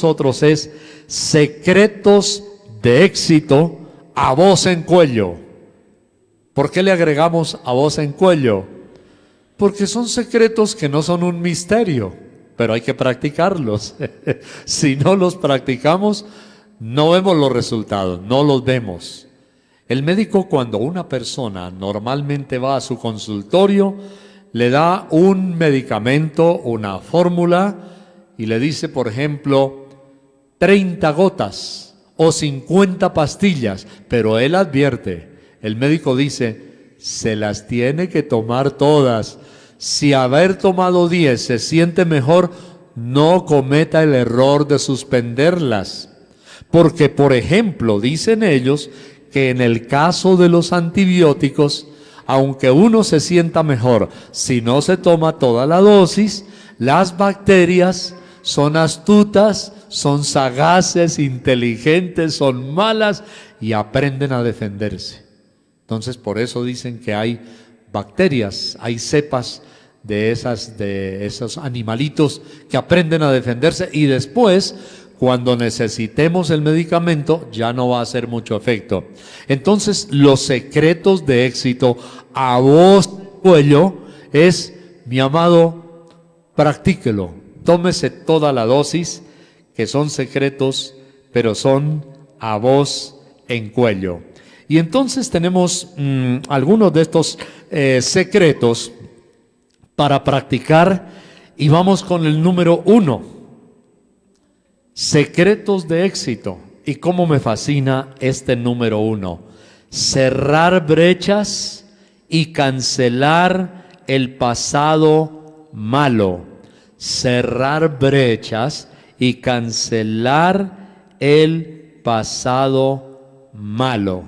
nosotros es secretos de éxito a voz en cuello. ¿Por qué le agregamos a voz en cuello? Porque son secretos que no son un misterio, pero hay que practicarlos. Si no los practicamos, no vemos los resultados, no los vemos. El médico, cuando una persona normalmente va a su consultorio, le da un medicamento, una fórmula, y le dice, por ejemplo, 30 gotas o 50 pastillas, pero él advierte, el médico dice, se las tiene que tomar todas. Si haber tomado 10 se siente mejor, no cometa el error de suspenderlas. Porque, por ejemplo, dicen ellos que en el caso de los antibióticos, aunque uno se sienta mejor, si no se toma toda la dosis, las bacterias son astutas, son sagaces, inteligentes, son malas y aprenden a defenderse. Entonces, por eso dicen que hay bacterias, hay cepas de esos animalitos que aprenden a defenderse y después, cuando necesitemos el medicamento, ya no va a hacer mucho efecto. Entonces, los secretos de éxito a voz en cuello es, mi amado, practíquelo. Tómese toda la dosis, que son secretos, pero son a voz en cuello. Y entonces tenemos algunos de estos secretos para practicar y vamos con el número 1. Secretos de éxito. Y cómo me fascina este número 1. Cerrar brechas y cancelar el pasado malo. Cerrar brechas y cancelar el pasado malo.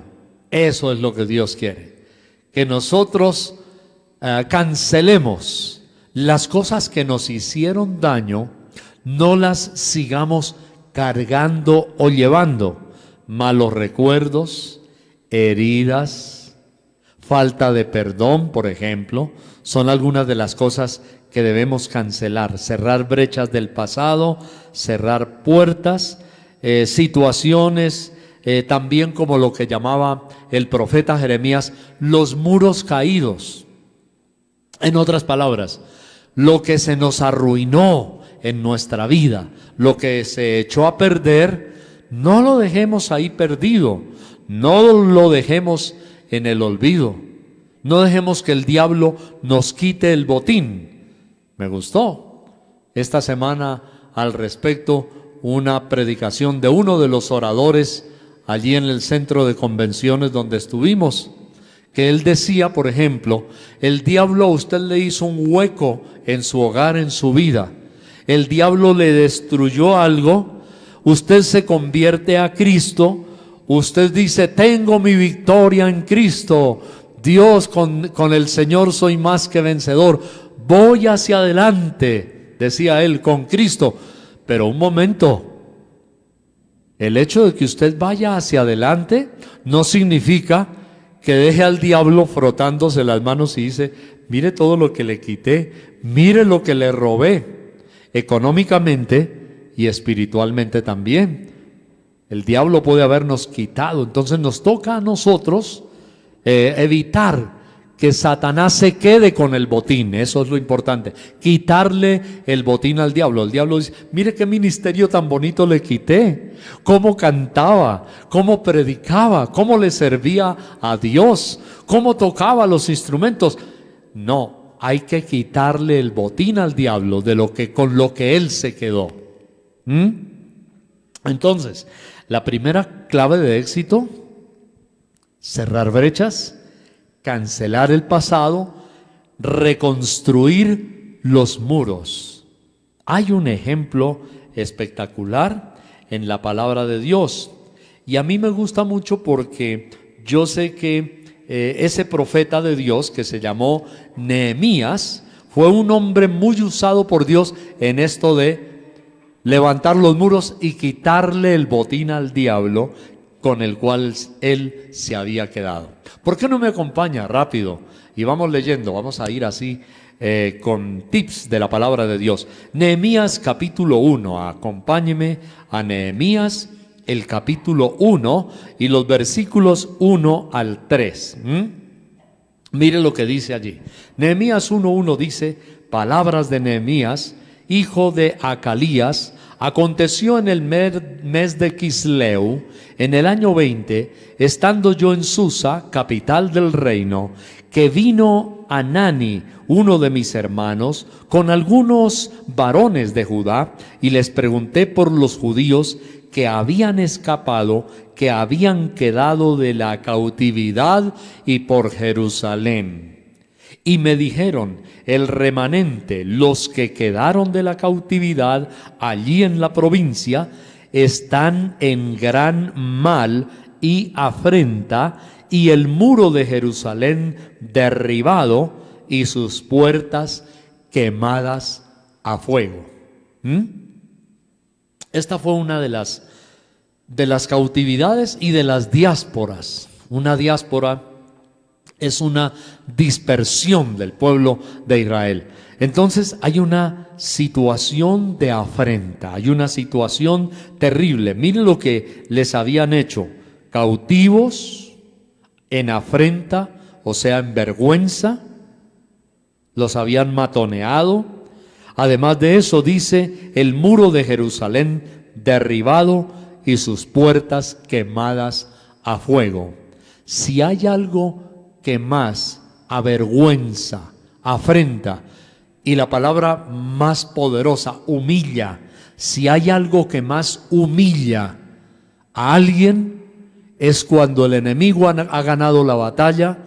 Eso es lo que Dios quiere. Que nosotros cancelemos las cosas que nos hicieron daño, no las sigamos cargando o llevando. Malos recuerdos, heridas, falta de perdón, por ejemplo, son algunas de las cosas que debemos cancelar. Cerrar brechas del pasado, cerrar puertas, situaciones, también como lo que llamaba el profeta Jeremías, los muros caídos. En otras palabras, lo que se nos arruinó en nuestra vida, lo que se echó a perder, no lo dejemos ahí perdido, no lo dejemos en el olvido, no dejemos que el diablo nos quite el botín. Me gustó esta semana al respecto una predicación de uno de los oradores allí en el centro de convenciones donde estuvimos, que él decía, por ejemplo, el diablo a usted le hizo un hueco en su hogar, en su vida. El diablo le destruyó algo, usted se convierte a Cristo, usted dice, tengo mi victoria en Cristo, Dios, con el Señor soy más que vencedor, voy hacia adelante, decía él, con Cristo. Pero un momento, el hecho de que usted vaya hacia adelante no significa que deje al diablo frotándose las manos y dice, mire todo lo que le quité, mire lo que le robé, económicamente y espiritualmente también. El diablo puede habernos quitado, entonces nos toca a nosotros evitar que Satanás se quede con el botín. Eso es lo importante, quitarle el botín al diablo. El diablo dice, mire qué ministerio tan bonito le quité, cómo cantaba, cómo predicaba, cómo le servía a Dios, cómo tocaba los instrumentos. No, hay que quitarle el botín al diablo de con lo que él se quedó. Entonces, la primera clave de éxito: cerrar brechas, cancelar el pasado, reconstruir los muros. Hay un ejemplo espectacular en la palabra de Dios y a mí me gusta mucho porque yo sé que ese profeta de Dios que se llamó Nehemías fue un hombre muy usado por Dios en esto de levantar los muros y quitarle el botín al diablo con el cual él se había quedado. ¿Por qué no me acompaña rápido? Y vamos leyendo, vamos a ir así con tips de la palabra de Dios. Nehemías capítulo 1, acompáñeme a Nehemías el capítulo 1 y los versículos 1 al 3. Mire lo que dice allí. Nehemías 1:1 dice: palabras de Nehemías, hijo de Acalías. Aconteció en el mes de Quisleu, en el año 20, estando yo en Susa, capital del reino, que vino Anani, uno de mis hermanos, con algunos varones de Judá, y les pregunté por los judíos que habían escapado, que habían quedado de la cautividad, y por Jerusalén. Y me dijeron: el remanente, los que quedaron de la cautividad allí en la provincia, están en gran mal y afrenta, y el muro de Jerusalén derribado y sus puertas quemadas a fuego. Esta fue una de las cautividades y de las diásporas. Una diáspora es una dispersión del pueblo de Israel. Entonces hay una situación de afrenta, hay una situación terrible. Miren lo que les habían hecho: cautivos, en afrenta, o sea, en vergüenza, los habían matoneado. Además de eso, dice: el muro de Jerusalén derribado y sus puertas quemadas a fuego. Si hay algo que más avergüenza, afrenta, y la palabra más poderosa, humilla, si hay algo que más humilla a alguien, es cuando el enemigo ha ganado la batalla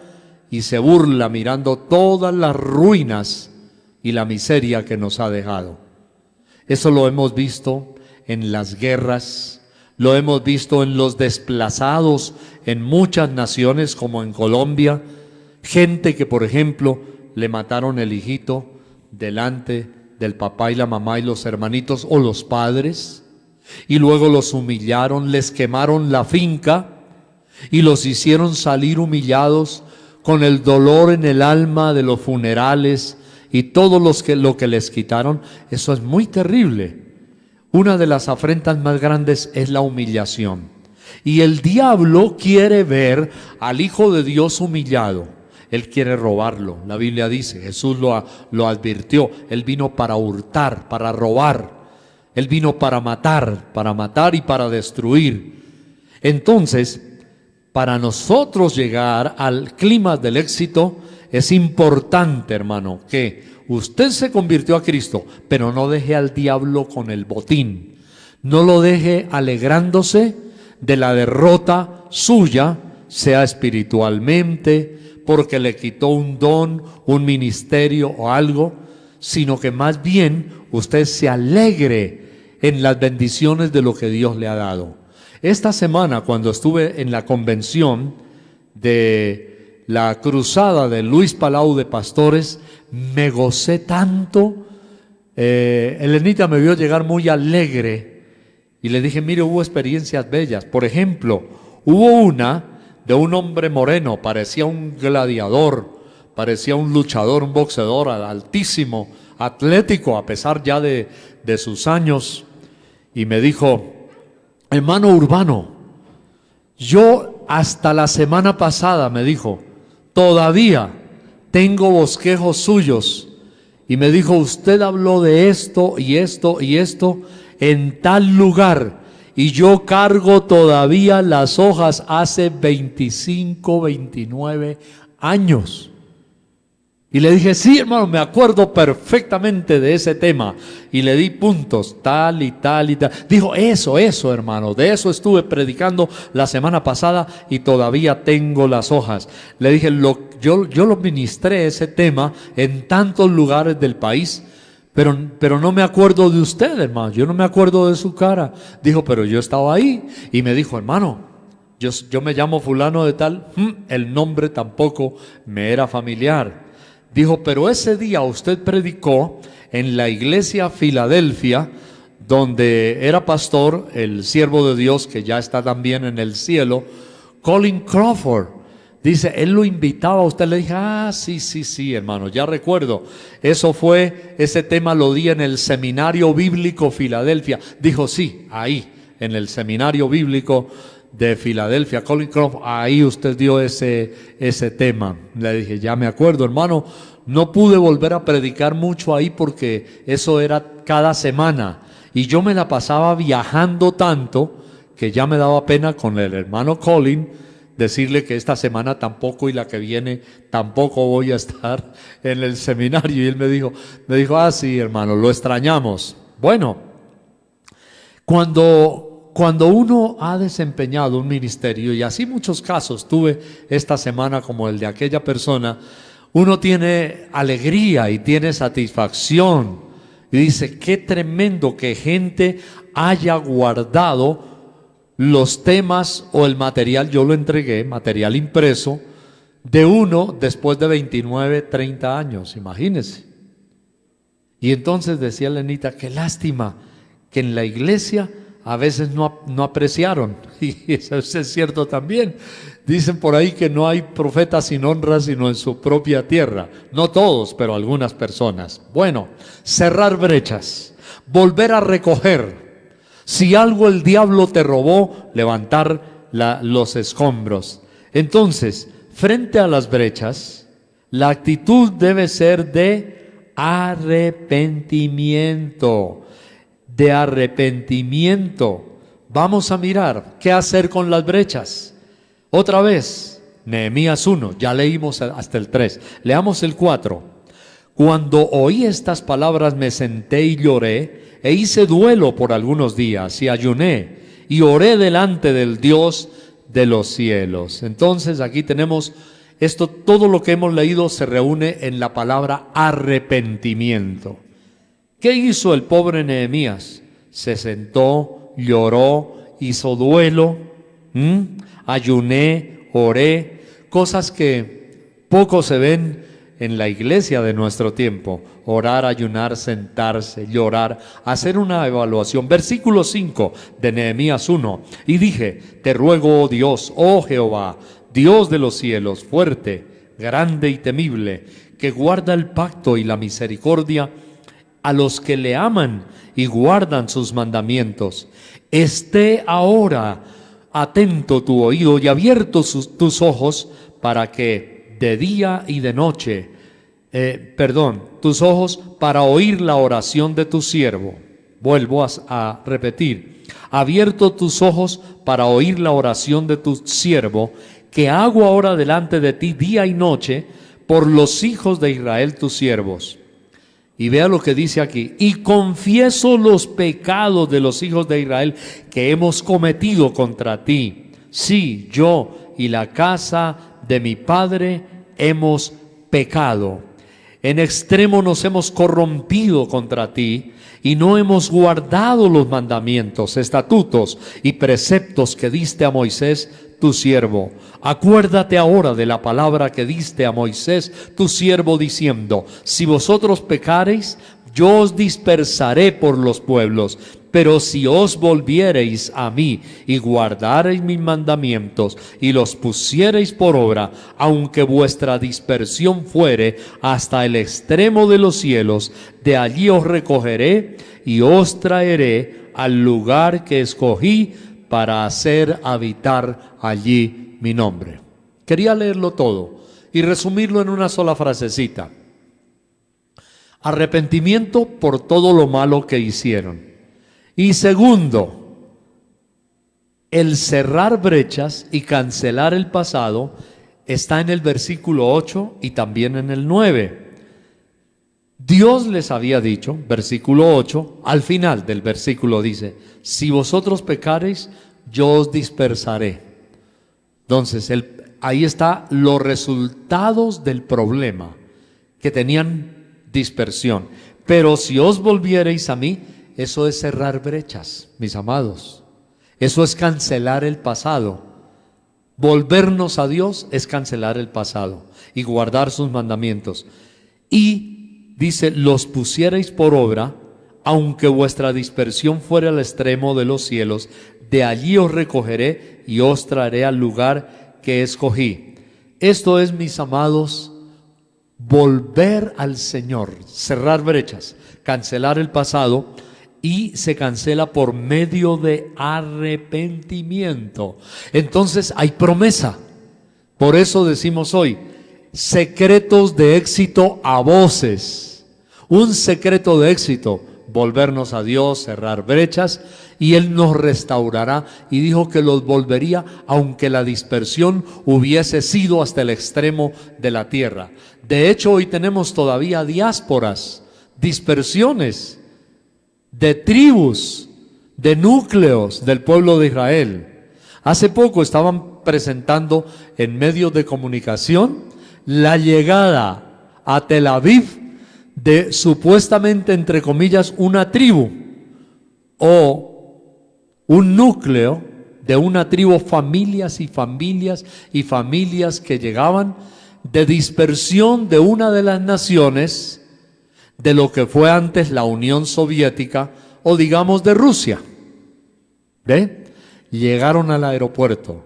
y se burla mirando todas las ruinas y la miseria que nos ha dejado. Eso lo hemos visto en las guerras, lo hemos visto en los desplazados en muchas naciones, como en Colombia, gente que, por ejemplo, le mataron el hijito delante del papá y la mamá y los hermanitos o los padres, y luego los humillaron, les quemaron la finca y los hicieron salir humillados con el dolor en el alma de los funerales y todo lo que les quitaron. Eso es muy terrible. Una de las afrentas más grandes es la humillación. Y el diablo quiere ver al Hijo de Dios humillado. Él quiere robarlo. La Biblia dice, Jesús lo advirtió: Él vino para hurtar, para robar. Él vino para matar y para destruir. Entonces, para nosotros llegar al clima del éxito, es importante, hermano, que usted se convirtió a Cristo, pero no deje al diablo con el botín. No lo deje alegrándose de la derrota suya, sea espiritualmente, porque le quitó un don, un ministerio o algo, sino que más bien usted se alegre en las bendiciones de lo que Dios le ha dado. Esta semana, cuando estuve en la convención de la cruzada de Luis Palau de Pastores, me gocé tanto. Elenita me vio llegar muy alegre y le dije: mire, hubo experiencias bellas. Por ejemplo, hubo una de un hombre moreno, parecía un gladiador, parecía un luchador, un boxeador altísimo, atlético a pesar ya de sus años, y me dijo: hermano Urbano, yo hasta la semana pasada, me dijo, todavía tengo bosquejos suyos. Y me dijo: usted habló de esto y esto y esto en tal lugar, y yo cargo todavía las hojas hace 25, 29 años. Y le dije: sí, hermano, me acuerdo perfectamente de ese tema. Y le di puntos, tal y tal y tal. Dijo: eso, hermano, de eso estuve predicando la semana pasada y todavía tengo las hojas. Le dije: yo lo ministré ese tema en tantos lugares del país, pero no me acuerdo de usted, hermano, yo no me acuerdo de su cara. Dijo: pero yo estaba ahí. Y me dijo: hermano, yo me llamo fulano de tal. El nombre tampoco me era familiar. Dijo: pero ese día usted predicó en la iglesia Filadelfia, donde era pastor el siervo de Dios que ya está también en el cielo, Colin Crawford. Dice, él lo invitaba a usted, le dije, sí, hermano, ya recuerdo. Ese tema lo di en el Seminario Bíblico Filadelfia. Dijo, sí, ahí, en el Seminario Bíblico de Filadelfia, Colin Croft, ahí usted dio ese tema. Le dije, ya me acuerdo, hermano, no pude volver a predicar mucho ahí porque eso era cada semana. Y yo me la pasaba viajando tanto que ya me daba pena con el hermano Colin decirle que esta semana tampoco y la que viene tampoco voy a estar en el seminario. Y él me dijo, sí, hermano, lo extrañamos. Bueno, cuando uno ha desempeñado un ministerio, y así muchos casos tuve esta semana como el de aquella persona, uno tiene alegría y tiene satisfacción. Y dice, qué tremendo que gente haya guardado los temas o el material, yo lo entregué, material impreso, de uno después de 29, 30 años, imagínense. Y entonces decía Lenita, qué lástima que en la iglesia a veces no apreciaron, y eso es cierto también. Dicen por ahí que no hay profeta sin honra sino en su propia tierra. No todos, pero algunas personas. Bueno, cerrar brechas, volver a recoger. Si algo el diablo te robó, levantar los escombros. Entonces, frente a las brechas, la actitud debe ser de arrepentimiento. De arrepentimiento. Vamos a mirar qué hacer con las brechas. Otra vez, Nehemías 1, ya leímos hasta el 3. Leamos el 4. Cuando oí estas palabras me senté y lloré, e hice duelo por algunos días, y ayuné, y oré delante del Dios de los cielos. Entonces aquí tenemos esto, todo lo que hemos leído se reúne en la palabra arrepentimiento. ¿Qué hizo el pobre Nehemías? Se sentó, lloró, hizo duelo, ayuné, oré, cosas que poco se ven en la iglesia de nuestro tiempo. Orar, ayunar, sentarse, llorar, hacer una evaluación. Versículo 5 de Nehemías 1. Y dije, te ruego, oh Dios, oh Jehová, Dios de los cielos, fuerte, grande y temible, que guarda el pacto y la misericordia a los que le aman y guardan sus mandamientos. Esté ahora atento tu oído y abiertos tus ojos para que de día y de noche, tus ojos para oír la oración de tu siervo. Vuelvo a repetir, abierto tus ojos para oír la oración de tu siervo, que hago ahora delante de ti día y noche por los hijos de Israel tus siervos. Y vea lo que dice aquí, y confieso los pecados de los hijos de Israel que hemos cometido contra ti. Sí, yo y la casa de mi padre hemos pecado. En extremo nos hemos corrompido contra ti y no hemos guardado los mandamientos, estatutos y preceptos que diste a Moisés tu siervo. Acuérdate ahora de la palabra que diste a Moisés tu siervo diciendo, si vosotros pecareis, yo os dispersaré por los pueblos, pero si os volviereis a mí y guardareis mis mandamientos y los pusiereis por obra, aunque vuestra dispersión fuere hasta el extremo de los cielos, de allí os recogeré y os traeré al lugar que escogí para hacer habitar allí mi nombre. Quería leerlo todo y resumirlo en una sola frasecita. Arrepentimiento por todo lo malo que hicieron. Y segundo, el cerrar brechas y cancelar el pasado está en el versículo 8 y también en el 9. Dios les había dicho, versículo 8, al final del versículo dice, si vosotros pecareis, yo os dispersaré. Entonces, ahí está los resultados del problema, que tenían dispersión. Pero si os volviereis a mí, eso es cerrar brechas, mis amados. Eso es cancelar el pasado. Volvernos a Dios es cancelar el pasado y guardar sus mandamientos. Y dice, los pusierais por obra, aunque vuestra dispersión fuera al extremo de los cielos, de allí os recogeré y os traeré al lugar que escogí. Esto es, mis amados, volver al Señor, cerrar brechas, cancelar el pasado, y se cancela por medio de arrepentimiento. Entonces hay promesa. Por eso decimos hoy, secretos de éxito a voces. Un secreto de éxito, volvernos a Dios, cerrar brechas, y Él nos restaurará. Y dijo que los volvería aunque la dispersión hubiese sido hasta el extremo de la tierra. De hecho, hoy tenemos todavía diásporas, dispersiones de tribus, de núcleos del pueblo de Israel. Hace poco estaban presentando en medios de comunicación la llegada a Tel Aviv de supuestamente, entre comillas, una tribu o un núcleo de una tribu, familias y familias y familias que llegaban de dispersión de una de las naciones de lo que fue antes la Unión Soviética, o digamos de Rusia. ¿Ve? Llegaron al aeropuerto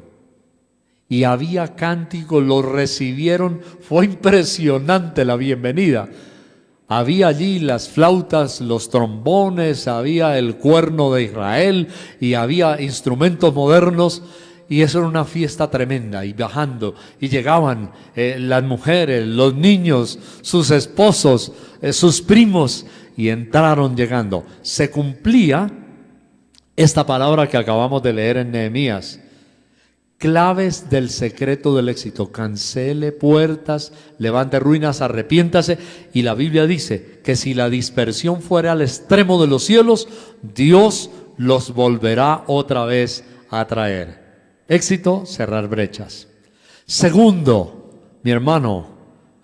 y había cánticos, los recibieron, fue impresionante la bienvenida. Había allí las flautas, los trombones, había el cuerno de Israel y había instrumentos modernos, y eso era una fiesta tremenda. Y bajando, y llegaban las mujeres, los niños, sus esposos, sus primos, y entraron llegando. Se cumplía esta palabra que acabamos de leer en Nehemías. Claves del secreto del éxito: cancele puertas, levante ruinas, arrepiéntase. Y la Biblia dice que si la dispersión fuera al extremo de los cielos, Dios los volverá otra vez a traer. Éxito, cerrar brechas. Segundo, mi hermano,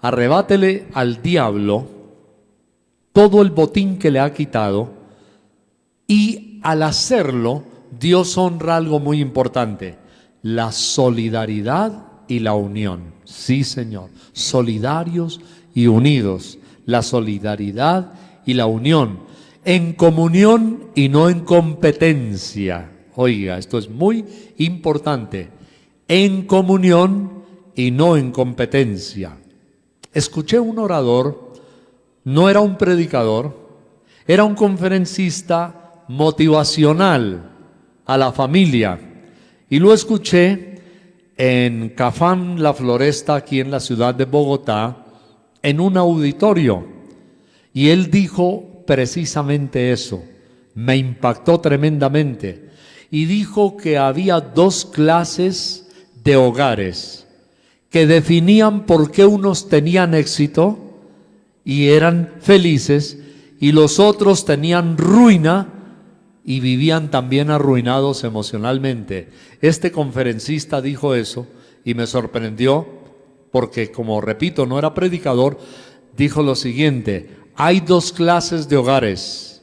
arrebátele al diablo todo el botín que le ha quitado, y al hacerlo, Dios honra algo muy importante: la solidaridad y la unión. Sí, Señor, solidarios y unidos, la solidaridad y la unión, en comunión y no en competencia. Oiga, esto es muy importante, en comunión y no en competencia. Escuché un orador, no era un predicador, era un conferencista motivacional a la familia, y lo escuché en Cafán La Floresta, aquí en la ciudad de Bogotá, en un auditorio, y él dijo precisamente eso. Me impactó tremendamente. Y dijo que había dos clases de hogares que definían por qué unos tenían éxito y eran felices, y los otros tenían ruina y vivían también arruinados emocionalmente. Este conferencista dijo eso y me sorprendió porque, como repito, no era predicador. Dijo lo siguiente: hay dos clases de hogares,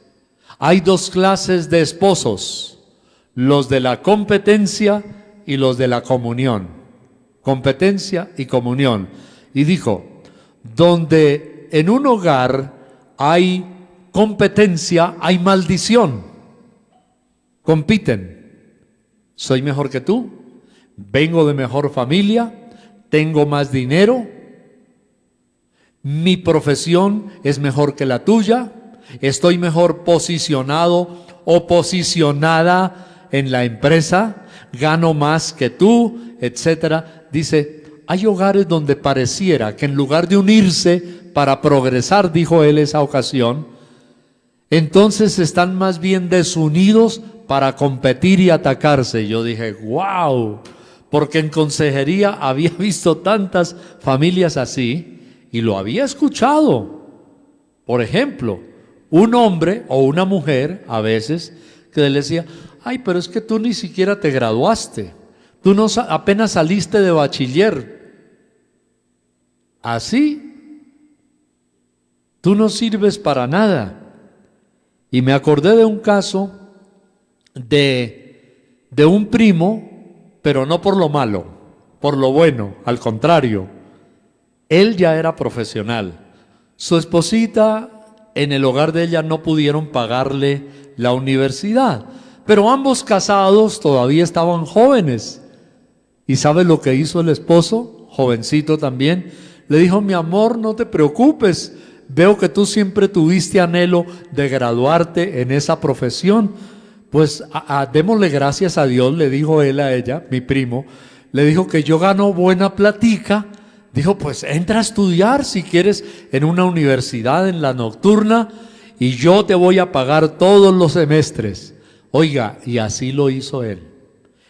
hay dos clases de esposos, los de la competencia y los de la comunión. Competencia y comunión. Y dijo, donde en un hogar hay competencia, hay maldición. Compiten. Soy mejor que tú, vengo de mejor familia, tengo más dinero, mi profesión es mejor que la tuya, estoy mejor posicionado o posicionada en la empresa, gano más que tú, etcétera. Dice, hay hogares donde pareciera que en lugar de unirse para progresar, dijo él esa ocasión, entonces están más bien desunidos para competir y atacarse. Yo dije, wow, porque en consejería había visto tantas familias así y lo había escuchado. Por ejemplo, un hombre o una mujer a veces que le decía, ay, pero es que tú ni siquiera te graduaste, tú no, apenas saliste de bachiller, así, tú no sirves para nada. Y me acordé de un caso de un primo, pero no por lo malo, por lo bueno, al contrario. Él ya era profesional. Su esposita, en el hogar de ella no pudieron pagarle la universidad, pero ambos casados todavía estaban jóvenes. ¿Y sabe lo que hizo el esposo? jovencito también, le dijo: mi amor, no te preocupes, veo que tú siempre tuviste anhelo de graduarte en esa profesión, pues démosle gracias a Dios, le dijo él a ella, mi primo, le dijo que yo gano buena platica. Dijo: pues entra a estudiar si quieres en una universidad, en la nocturna, y yo te voy a pagar todos los semestres. Oiga, y así lo hizo él.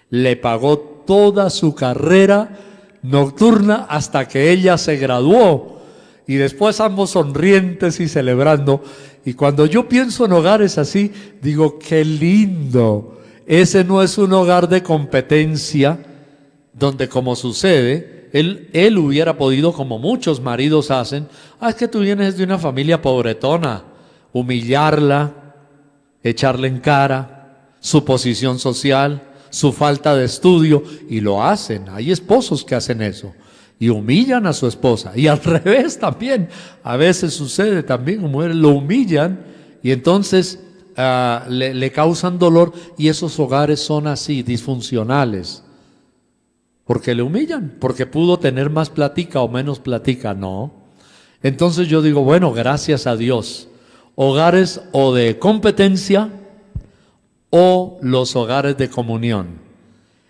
Le pagó toda su carrera nocturna hasta que ella se graduó. Y después ambos sonrientes y celebrando. Y cuando yo pienso en hogares así, digo: qué lindo. Ese no es un hogar de competencia, donde, como sucede, él hubiera podido, como muchos maridos hacen: es que tú vienes de una familia pobretona, humillarla, echarle en cara su posición social, su falta de estudio, y lo hacen. Hay esposos que hacen eso y humillan a su esposa, y al revés también, a veces sucede también, mujeres lo humillan y entonces le causan dolor, y esos hogares son así, disfuncionales. Porque le humillan, porque pudo tener más platica o menos platica, no. Entonces yo digo: bueno, gracias a Dios, hogares o de competencia o los hogares de comunión.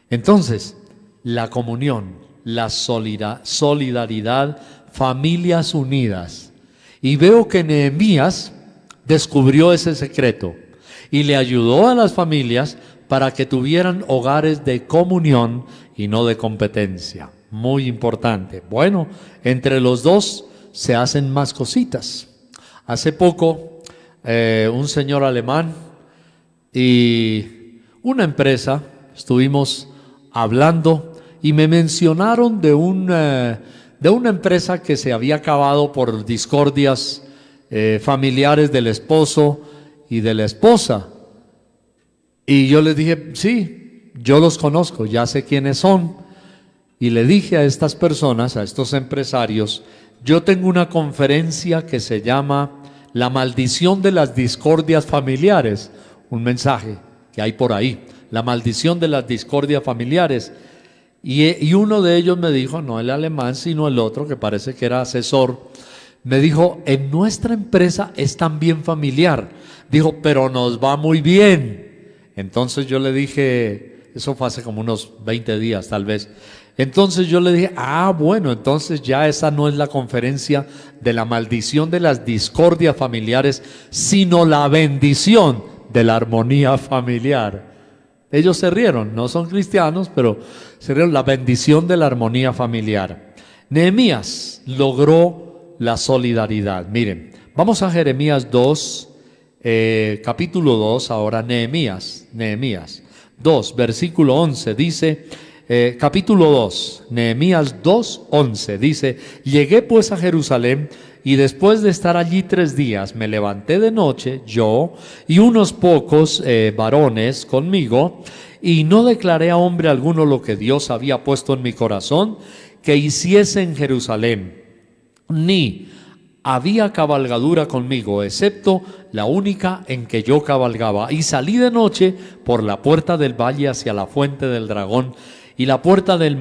Entonces, la comunión, la solidaridad, familias unidas. Y veo que Nehemías descubrió ese secreto y le ayudó a las familias para que tuvieran hogares de comunión y no de competencia. Muy importante. Bueno, entre los dos se hacen más cositas. Hace poco, un señor alemán y una empresa estuvimos hablando y me mencionaron de una empresa que se había acabado por discordias familiares del esposo y de la esposa. Y yo les dije: sí, yo los conozco, ya sé quiénes son. Y le dije a estas personas, a estos empresarios: yo tengo una conferencia que se llama La maldición de las discordias familiares. Un mensaje que hay por ahí, la maldición de las discordias familiares. Y uno de ellos me dijo, no el alemán, sino el otro, que parece que era asesor, me dijo: en nuestra empresa es también familiar. Dijo: pero nos va muy bien. Entonces yo le dije, eso fue hace como unos 20 días tal vez. Entonces yo le dije: bueno, entonces ya esa no es la conferencia de la maldición de las discordias familiares, sino la bendición de la armonía familiar. Ellos se rieron, no son cristianos, pero se rieron. La bendición de la armonía familiar. Nehemías logró la solidaridad. Miren, vamos a Jeremías 2, capítulo 2, ahora Nehemías 2, versículo 11, dice, capítulo 2, Nehemías 2, 11, dice: llegué pues a Jerusalén, y después de estar allí 3 días, me levanté de noche, yo y unos pocos varones conmigo, y no declaré a hombre alguno lo que Dios había puesto en mi corazón que hiciese en Jerusalén, ni había cabalgadura conmigo, excepto la única en que yo cabalgaba. Y salí de noche por la puerta del valle hacia la fuente del dragón y la puerta del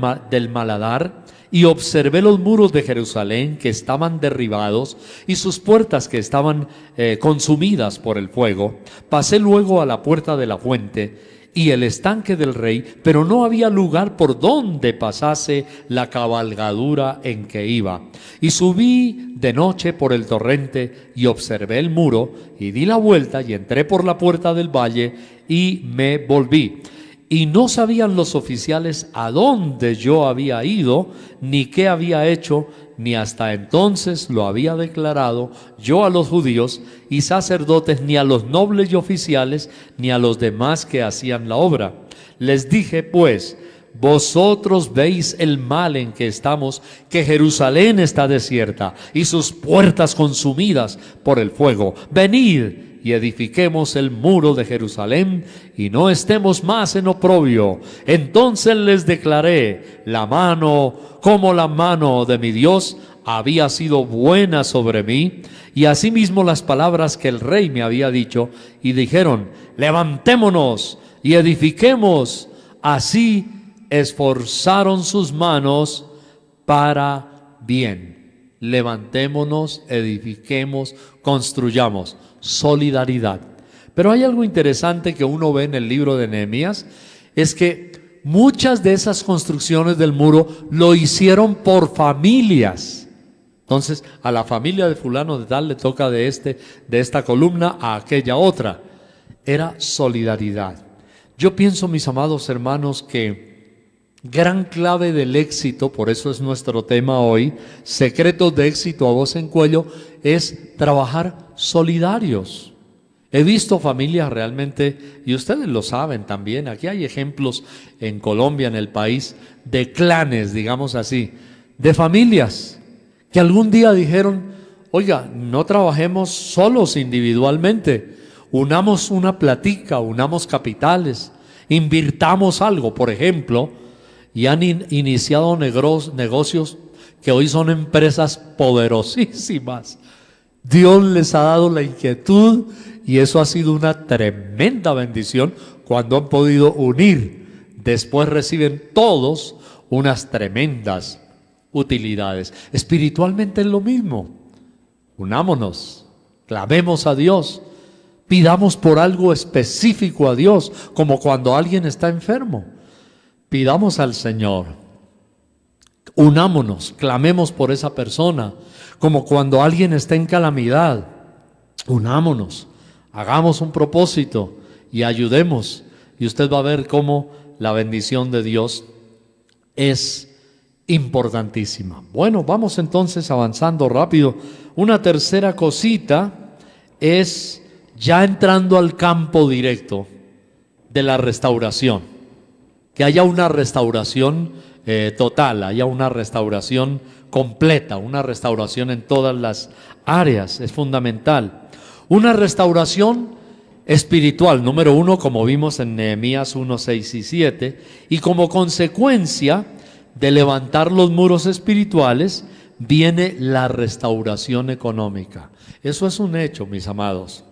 Maladar, y observé los muros de Jerusalén que estaban derribados y sus puertas que estaban consumidas por el fuego. Pasé luego a la puerta de la fuente y el estanque del rey, pero no había lugar por donde pasase la cabalgadura en que iba. Y subí de noche por el torrente y observé el muro, y di la vuelta y entré por la puerta del valle y me volví. Y no sabían los oficiales a dónde yo había ido, ni qué había hecho, ni hasta entonces lo había declarado yo a los judíos y sacerdotes, ni a los nobles y oficiales, ni a los demás que hacían la obra. Les dije pues: vosotros veis el mal en que estamos, que Jerusalén está desierta y sus puertas consumidas por el fuego. Venid y edifiquemos el muro de Jerusalén, y no estemos más en oprobio. Entonces les declaré: la mano de mi Dios había sido buena sobre mí, y asimismo las palabras que el rey me había dicho, y dijeron: levantémonos y edifiquemos. Así esforzaron sus manos para bien. Levantémonos, edifiquemos, construyamos. Solidaridad. Pero hay algo interesante que uno ve en el libro de Nehemías, es que muchas de esas construcciones del muro lo hicieron por familias. Entonces, a la familia de fulano de tal le toca de esta columna a aquella otra. Era solidaridad. Yo pienso, mis amados hermanos, que gran clave del éxito, por eso es nuestro tema hoy, secretos de éxito a voz en cuello, es trabajar solidarios. He visto familias realmente, y ustedes lo saben también, aquí hay ejemplos en Colombia, en el país, de clanes, digamos así, de familias que algún día dijeron, oiga, no trabajemos solos individualmente, unamos una platica, unamos capitales, invirtamos algo, por ejemplo, y han iniciado negocios que hoy son empresas poderosísimas. Dios les ha dado la inquietud y eso ha sido una tremenda bendición cuando han podido unir. Después reciben todos unas tremendas utilidades. Espiritualmente es lo mismo. Unámonos, clamemos a Dios, pidamos por algo específico a Dios, como cuando alguien está enfermo. Pidamos al Señor. Unámonos, clamemos por esa persona, como cuando alguien está en calamidad. Unámonos, hagamos un propósito y ayudemos, y usted va a ver cómo la bendición de Dios es importantísima. Bueno, vamos entonces avanzando rápido. Una tercera cosita es ya entrando al campo directo de la restauración, que haya una restauración total, haya una restauración completa, una restauración en todas las áreas, es fundamental. Una restauración espiritual, número uno, como vimos en Nehemías 1, 6 y 7, y como consecuencia de levantar los muros espirituales, viene la restauración económica. Eso es un hecho, mis amados.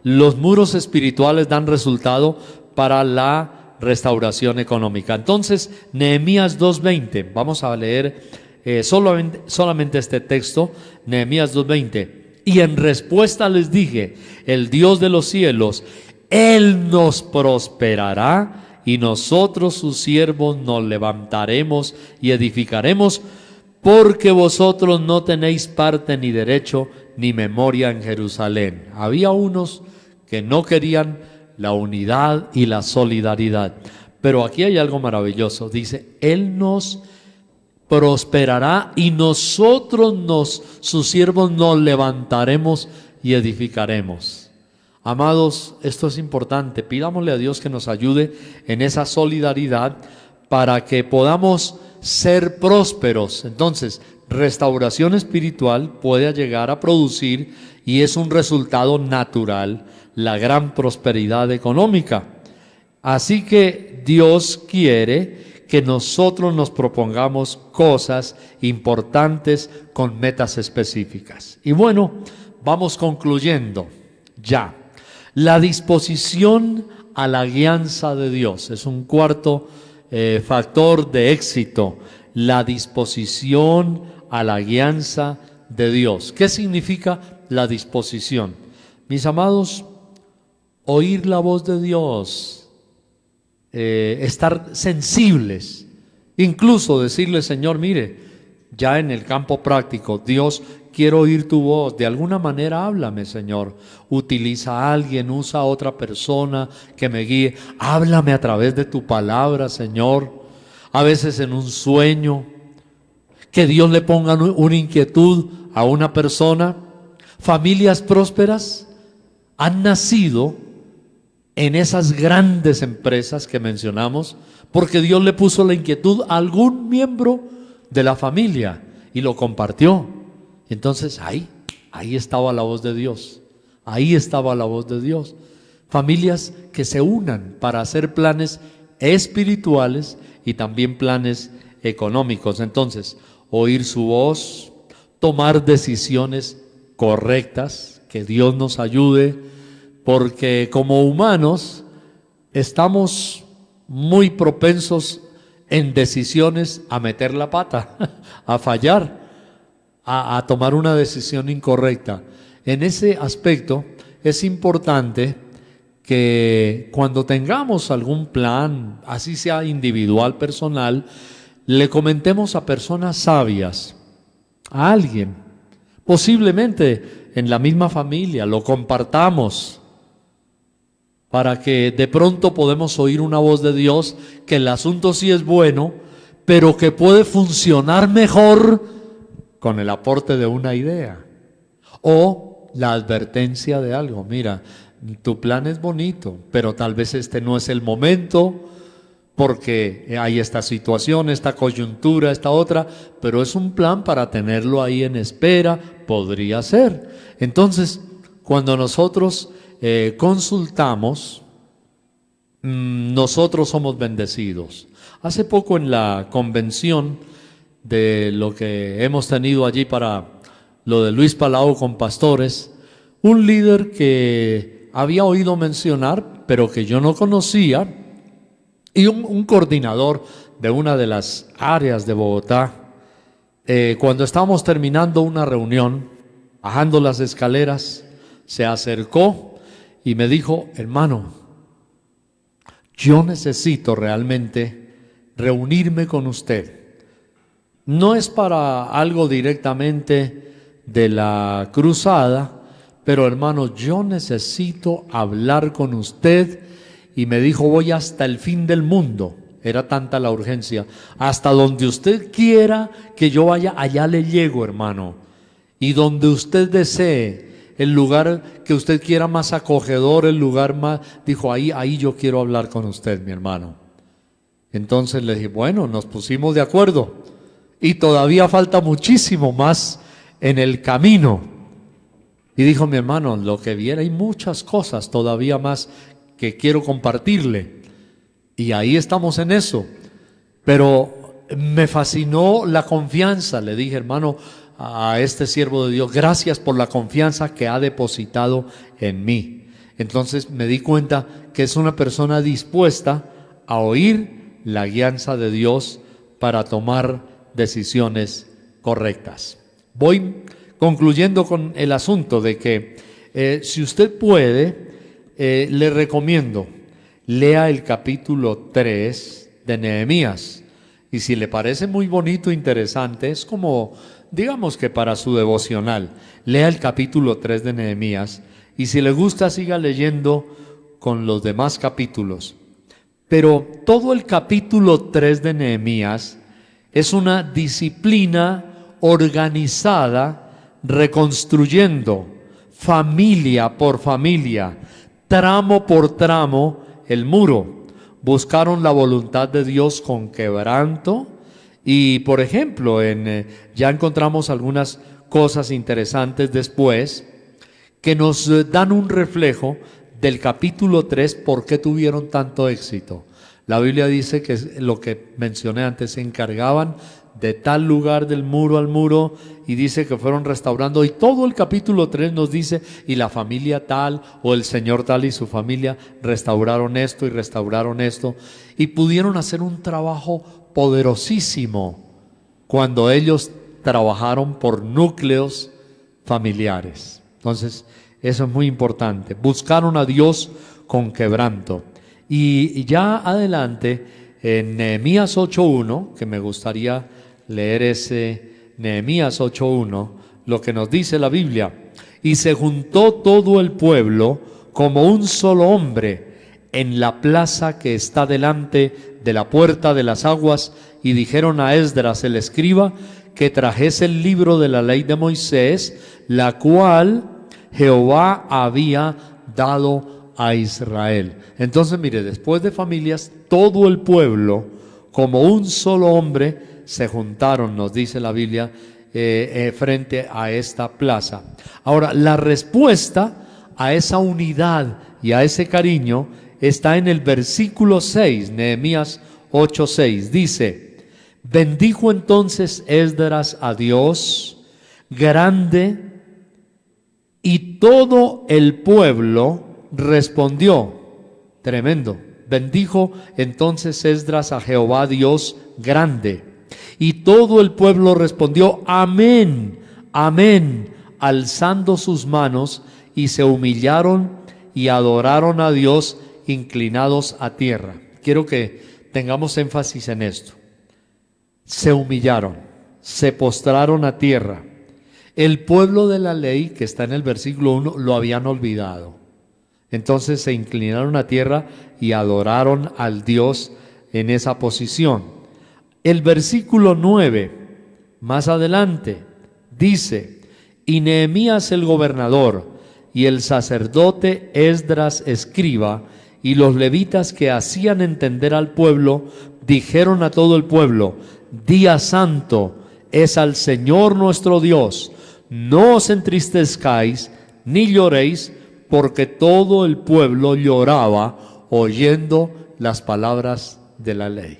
Los muros espirituales dan resultado para la restauración económica. Entonces, Nehemías 2:20, vamos a leer solamente este texto, Nehemías 2:20. Y en respuesta les dije, el Dios de los cielos, Él nos prosperará y nosotros sus siervos nos levantaremos y edificaremos, porque vosotros no tenéis parte ni derecho ni memoria en Jerusalén. Había unos que no querían la unidad y la solidaridad, pero aquí hay algo maravilloso. Dice, Él nos prosperará y nosotros sus siervos nos levantaremos y edificaremos. Amados, esto es importante. Pidámosle a Dios que nos ayude en esa solidaridad para que podamos ser prósperos. Entonces, restauración espiritual puede llegar a producir, y es un resultado natural, la gran prosperidad económica. Así que Dios quiere que nosotros nos propongamos cosas importantes con metas específicas. Y bueno, vamos concluyendo ya. La disposición a la guianza de Dios es un cuarto factor de éxito. La disposición a la guianza de Dios. ¿Qué significa la disposición? Mis amados, oír la voz de Dios, estar sensibles, incluso decirle, Señor, mire, ya en el campo práctico, Dios, quiero oír tu voz, de alguna manera háblame, Señor, utiliza a alguien, usa a otra persona que me guíe, háblame a través de tu palabra, Señor, a veces en un sueño, que Dios le ponga una inquietud a una persona. Familias prósperas han nacido en esas grandes empresas que mencionamos, porque Dios le puso la inquietud a algún miembro de la familia y lo compartió. Entonces ahí estaba la voz de Dios, ahí estaba la voz de Dios. Familias que se unan para hacer planes espirituales y también planes económicos. Entonces, oír su voz, tomar decisiones correctas, que Dios nos ayude, porque como humanos estamos muy propensos en decisiones a meter la pata, a fallar, a tomar una decisión incorrecta. En ese aspecto es importante que cuando tengamos algún plan, así sea individual, personal, le comentemos a personas sabias, a alguien, posiblemente en la misma familia, lo compartamos para que de pronto podemos oír una voz de Dios que el asunto sí es bueno, pero que puede funcionar mejor con el aporte de una idea o la advertencia de algo. Mira, tu plan es bonito, pero tal vez este no es el momento porque hay esta situación, esta coyuntura, esta otra, pero es un plan para tenerlo ahí en espera, podría ser. Entonces, cuando nosotros consultamos, nosotros somos bendecidos. Hace poco en la convención de lo que hemos tenido allí para lo de Luis Palau con pastores, un líder que había oído mencionar, pero que yo no conocía, y un coordinador de una de las áreas de Bogotá, cuando estábamos terminando una reunión, bajando las escaleras, se acercó y me dijo: hermano, yo necesito realmente reunirme con usted. No es para algo directamente de la cruzada, pero hermano, yo necesito hablar con usted. Y me dijo: voy hasta el fin del mundo. Era tanta la urgencia. Hasta donde usted quiera que yo vaya, allá le llego, hermano. Y donde usted desee, el lugar que usted quiera más acogedor, el lugar más, dijo, ahí yo quiero hablar con usted, mi hermano. Entonces le dije, bueno, nos pusimos de acuerdo y todavía falta muchísimo más en el camino. Y dijo mi hermano, lo que viene, hay muchas cosas todavía más que quiero compartirle. Y ahí estamos en eso. Pero me fascinó la confianza. Le dije, hermano, a este siervo de Dios, gracias por la confianza que ha depositado en mí. Entonces me di cuenta que es una persona dispuesta a oír la guianza de Dios para tomar decisiones correctas. Voy concluyendo con el asunto de que si usted puede, le recomiendo, lea el capítulo 3 de Nehemías. Y si le parece muy bonito, interesante, es como, digamos que para su devocional, lea el capítulo 3 de Nehemías. Y si le gusta, siga leyendo con los demás capítulos. Pero todo el capítulo 3 de Nehemías es una disciplina organizada, reconstruyendo familia por familia, tramo por tramo, el muro. Buscaron la voluntad de Dios con quebranto. Y por ejemplo, ya encontramos algunas cosas interesantes después que nos dan un reflejo del capítulo 3, por qué tuvieron tanto éxito. La Biblia dice que lo que mencioné antes, se encargaban de tal lugar del muro al muro, y dice que fueron restaurando, y todo el capítulo 3 nos dice, y la familia tal, o el señor tal y su familia restauraron esto y restauraron esto, y pudieron hacer un trabajo poderosísimo cuando ellos trabajaron por núcleos familiares. Entonces, eso es muy importante. Buscaron a Dios con quebranto. Y ya adelante, en Nehemías 8:1, que me gustaría leer ese Nehemías 8:1, lo que nos dice la Biblia: y se juntó todo el pueblo como un solo hombre en la plaza que está delante de la puerta de las aguas, y dijeron a Esdras el escriba que trajese el libro de la ley de Moisés, la cual Jehová había dado a Israel. Entonces, mire, después de familias, todo el pueblo, como un solo hombre, se juntaron, nos dice la Biblia, frente a esta plaza. Ahora, la respuesta a esa unidad y a ese cariño está en el versículo 6, Nehemías 8:6. Dice: bendijo entonces Esdras a Dios grande, y todo el pueblo respondió. Tremendo. Bendijo entonces Esdras a Jehová Dios grande. Y todo el pueblo respondió: amén, amén, alzando sus manos, y se humillaron y adoraron a Dios inclinados a tierra. Quiero que tengamos énfasis en esto. Se humillaron, se postraron a tierra. El pueblo de la ley, que está en el versículo 1, lo habían olvidado. Entonces se inclinaron a tierra y adoraron al Dios en esa posición. El versículo 9, más adelante, dice: y Nehemías el gobernador, y el sacerdote Esdras escriba, y los levitas que hacían entender al pueblo, dijeron a todo el pueblo: día santo es al Señor nuestro Dios, no os entristezcáis ni lloréis, porque todo el pueblo lloraba oyendo las palabras de la ley.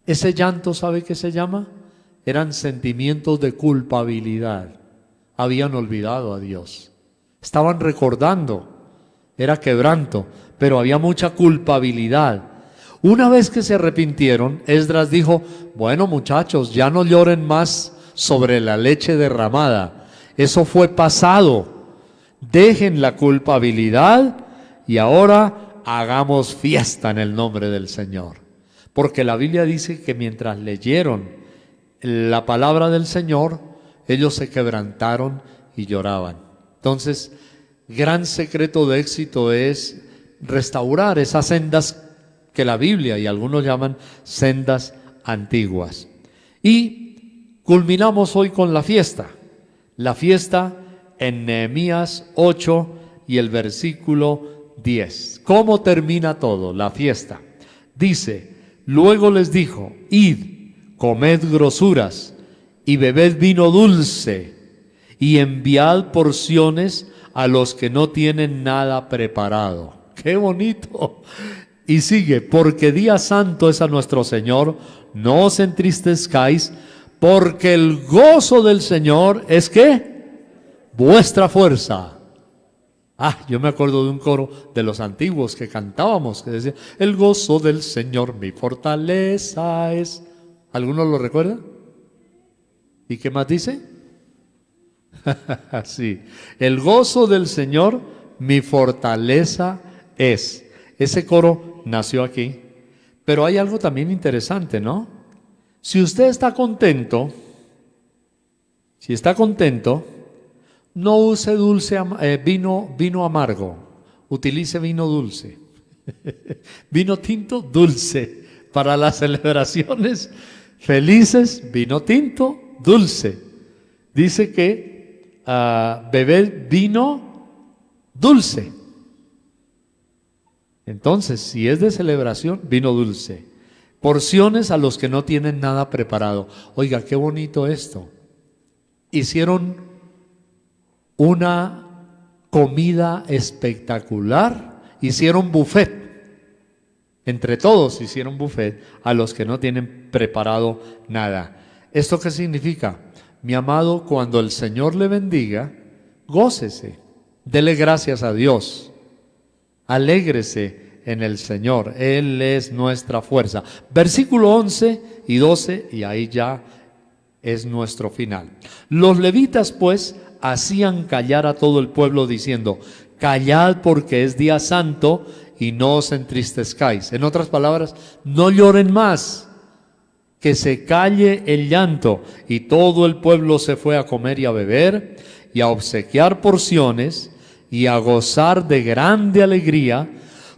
Ese llanto, ¿sabe qué se llama? Eran sentimientos de culpabilidad. Habían olvidado a Dios. Estaban recordando, era quebranto, pero había mucha culpabilidad. Una vez que se arrepintieron, Esdras dijo: bueno, muchachos, ya no lloren más sobre la leche derramada. Eso fue pasado. Dejen la culpabilidad y ahora hagamos fiesta en el nombre del Señor. Porque la Biblia dice que mientras leyeron la palabra del Señor, ellos se quebrantaron y lloraban. Entonces, gran secreto de éxito es restaurar esas sendas que la Biblia y algunos llaman sendas antiguas. Y culminamos hoy con la fiesta en Nehemías 8 y el versículo 10. ¿Cómo termina todo? La fiesta. Dice: luego les dijo: id, comed grosuras y bebed vino dulce, y enviad porciones a los que no tienen nada preparado. ¡Qué bonito! Y sigue: porque día santo es a nuestro Señor, no os entristezcáis, porque el gozo del Señor es ¿qué? Vuestra fuerza. Yo me acuerdo de un coro de los antiguos que cantábamos, que decía: el gozo del Señor mi fortaleza es. ¿Alguno lo recuerda? ¿Y qué más dice? Sí, el gozo del Señor mi fortaleza es. Ese coro nació aquí. Pero hay algo también interesante, ¿no? Si usted está contento, no use vino amargo, utilice vino dulce. Vino tinto dulce. Para las celebraciones felices, vino tinto dulce. Dice que beber vino dulce. Entonces, si es de celebración, vino dulce. Porciones a los que no tienen nada preparado. Oiga, qué bonito esto. Hicieron una comida espectacular, hicieron buffet. Entre todos hicieron buffet a los que no tienen preparado nada. ¿Esto qué significa? Mi amado, cuando el Señor le bendiga, gócese, dele gracias a Dios, alégrese en el Señor, Él es nuestra fuerza. Versículo 11 y 12, y ahí ya es nuestro final. Los levitas pues hacían callar a todo el pueblo diciendo: callad, porque es día santo, y no os entristezcáis. En otras palabras, no lloren más, que se calle el llanto. Y todo el pueblo se fue a comer y a beber, y a obsequiar porciones, y a gozar de grande alegría,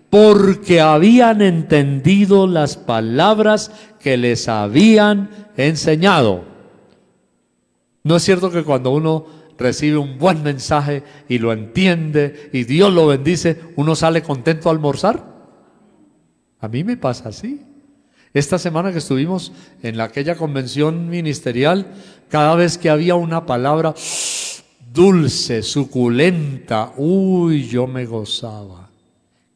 porque habían entendido las palabras que les habían enseñado. ¿No es cierto que cuando uno recibe un buen mensaje y lo entiende y Dios lo bendice, uno sale contento a almorzar? A mí me pasa así. Esta semana que estuvimos en aquella convención ministerial, cada vez que había una palabra dulce, suculenta, yo me gozaba.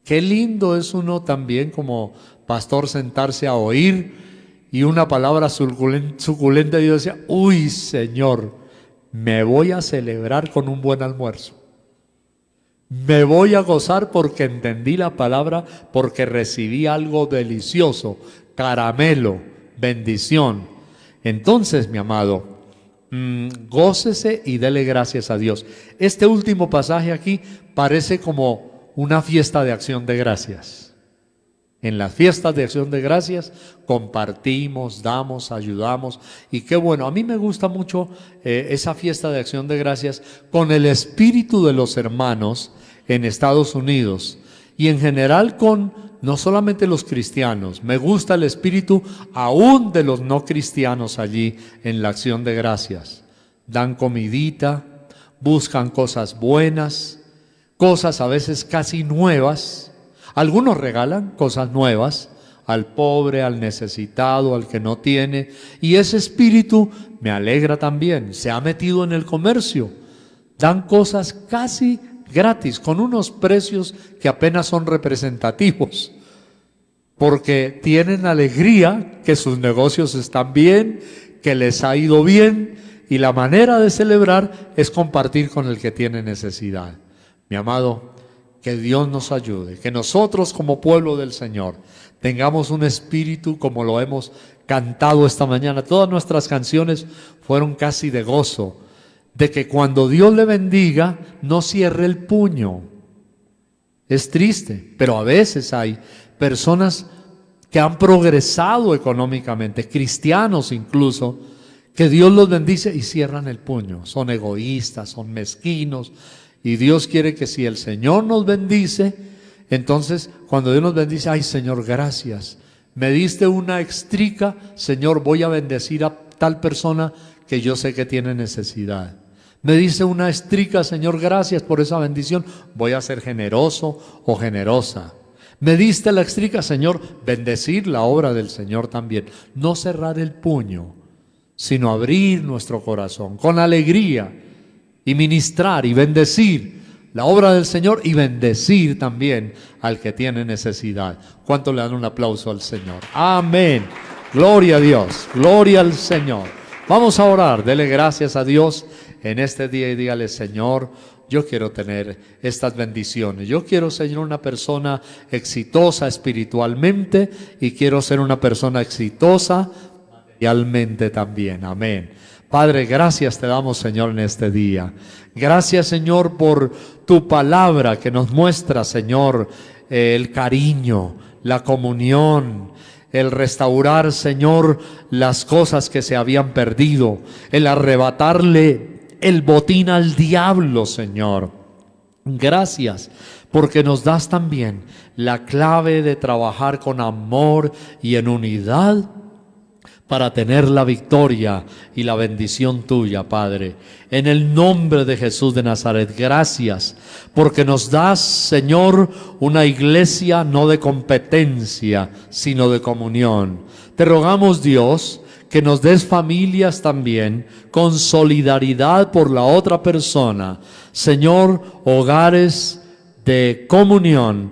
Qué lindo es uno también como pastor sentarse a oír y una palabra suculenta, y yo decía: Señor, me voy a celebrar con un buen almuerzo. Me voy a gozar porque entendí la palabra, porque recibí algo delicioso, caramelo, bendición. Entonces, mi amado, gócese y dele gracias a Dios. Este último pasaje aquí parece como una fiesta de acción de gracias. En las fiestas de acción de gracias compartimos, damos, ayudamos, y qué bueno. A mí me gusta mucho esa fiesta de acción de gracias con el espíritu de los hermanos en Estados Unidos y en general con no solamente los cristianos. Me gusta el espíritu aún de los no cristianos allí en la acción de gracias. Dan comidita, buscan cosas buenas, cosas a veces casi nuevas. Algunos regalan cosas nuevas al pobre, al necesitado, al que no tiene. Y ese espíritu me alegra también. Se ha metido en el comercio. Dan cosas casi gratis, con unos precios que apenas son representativos, porque tienen alegría que sus negocios están bien, que les ha ido bien, y la manera de celebrar es compartir con el que tiene necesidad. Mi amado, que Dios nos ayude, que nosotros como pueblo del Señor tengamos un espíritu como lo hemos cantado esta mañana. Todas nuestras canciones fueron casi de gozo, de que cuando Dios le bendiga, no cierre el puño. Es triste, pero a veces hay personas que han progresado económicamente, cristianos incluso, que Dios los bendice y cierran el puño. Son egoístas, son mezquinos, y Dios quiere que si el Señor nos bendice, entonces cuando Dios nos bendice, ay Señor, gracias, me diste una extrica, Señor, voy a bendecir a tal persona que yo sé que tiene necesidad. Me dice una estrica, Señor, gracias por esa bendición, voy a ser generoso o generosa. Me diste la estrica, Señor, bendecir la obra del Señor también. No cerrar el puño, sino abrir nuestro corazón con alegría y ministrar y bendecir la obra del Señor y bendecir también al que tiene necesidad. ¿Cuánto le dan un aplauso al Señor? Amén. Gloria a Dios, gloria al Señor. Vamos a orar, dele gracias a Dios en este día y dígale, Señor, yo quiero tener estas bendiciones. Yo quiero ser una persona exitosa espiritualmente y quiero ser una persona exitosa materialmente también. Amén. Padre, gracias te damos, Señor, en este día. Gracias, Señor, por tu palabra que nos muestra, Señor, el cariño, la comunión, el restaurar, Señor, las cosas que se habían perdido, el arrebatarle el botín al diablo, Señor. Gracias, porque nos das también la clave de trabajar con amor y en unidad para tener la victoria y la bendición tuya, Padre. En el nombre de Jesús de Nazaret, gracias, porque nos das, Señor, una iglesia no de competencia, sino de comunión. Te rogamos, Dios, que nos des familias también con solidaridad por la otra persona. Señor, hogares de comunión,